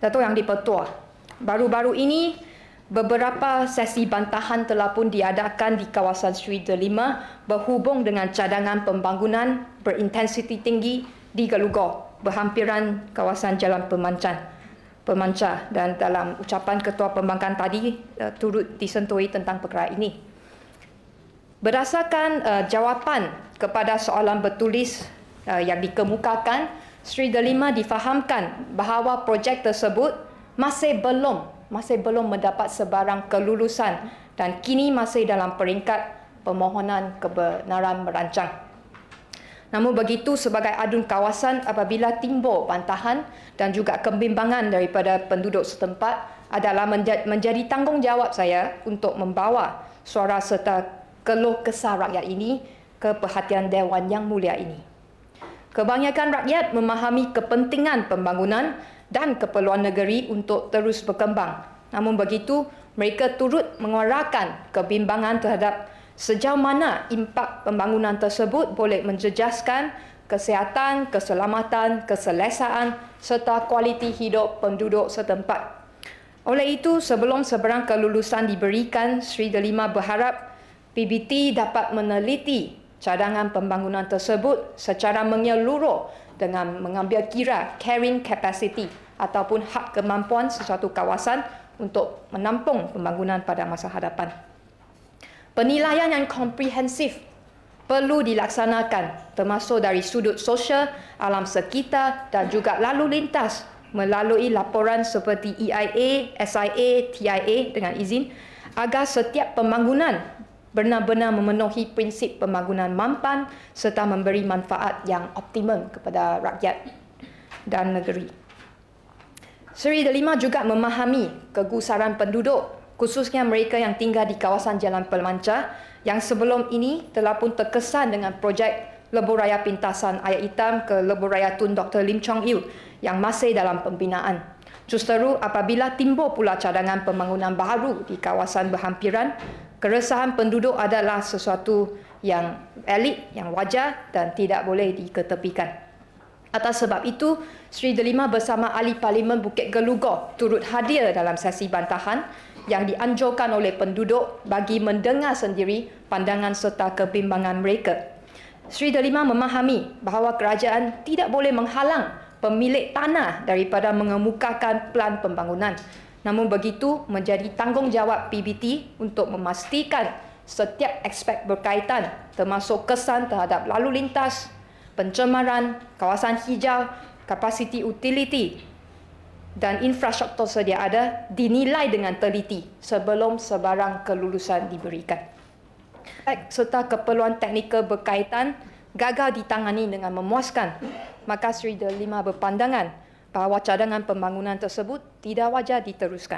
Dato' Yang di-Pertua, baru-baru ini beberapa sesi bantahan telah pun diadakan di kawasan Sri Delima berhubung dengan cadangan pembangunan berintensiti tinggi di Gelugor, berhampiran kawasan Jalan Pemancar, dan dalam ucapan Ketua Pembangkang tadi turut disentuhi tentang perkara ini. Berdasarkan jawapan kepada soalan bertulis yang dikemukakan, Sri Delima difahamkan bahawa projek tersebut masih belum mendapat sebarang kelulusan dan kini masih dalam peringkat permohonan kebenaran merancang. Namun begitu, sebagai adun kawasan, apabila timbul bantahan dan juga kebimbangan daripada penduduk setempat, adalah menjadi tanggungjawab saya untuk membawa suara serta keluh kesah rakyat ini ke perhatian Dewan Yang Mulia ini. Kebanyakan rakyat memahami kepentingan pembangunan dan keperluan negeri untuk terus berkembang. Namun begitu, mereka turut mengeluarkan kebimbangan terhadap sejauh mana impak pembangunan tersebut boleh menjejaskan kesihatan, keselamatan, keselesaan serta kualiti hidup penduduk setempat. Oleh itu, sebelum sebarang kelulusan diberikan, Sri Delima berharap PBT dapat meneliti cadangan pembangunan tersebut secara menyeluruh dengan mengambil kira carrying capacity ataupun hak kemampuan sesuatu kawasan untuk menampung pembangunan pada masa hadapan. Penilaian yang komprehensif perlu dilaksanakan termasuk dari sudut sosial, alam sekitar dan juga lalu lintas melalui laporan seperti EIA, SIA, TIA dengan izin agar setiap pembangunan benar-benar memenuhi prinsip pembangunan mampan serta memberi manfaat yang optimum kepada rakyat dan negeri. Sri Delima juga memahami kegusaran penduduk, khususnya mereka yang tinggal di kawasan Jalan Pemancar yang sebelum ini telah pun terkesan dengan projek Lebuh Raya Pintasan Air Hitam ke Lebuh Raya Tun Dr. Lim Chong Yiu yang masih dalam pembinaan. Justeru apabila timbul pula cadangan pembangunan baru di kawasan berhampiran, keresahan penduduk adalah sesuatu yang valid, yang wajar dan tidak boleh diketepikan. Atas sebab itu, Sri Delima bersama Ahli Parlimen Bukit Gelugor turut hadir dalam sesi bantahan yang dianjurkan oleh penduduk bagi mendengar sendiri pandangan serta kebimbangan mereka. Sri Delima memahami bahawa kerajaan tidak boleh menghalang pemilik tanah daripada mengemukakan pelan pembangunan. Namun begitu, menjadi tanggungjawab PBT untuk memastikan setiap aspek berkaitan termasuk kesan terhadap lalu lintas, pencemaran, kawasan hijau, kapasiti utility dan infrastruktur sedia ada dinilai dengan teliti sebelum sebarang kelulusan diberikan. Serta keperluan teknikal berkaitan gagal ditangani dengan memuaskan, maka Sri Delima berpandangan bahawa cadangan pembangunan tersebut tidak wajar diteruskan.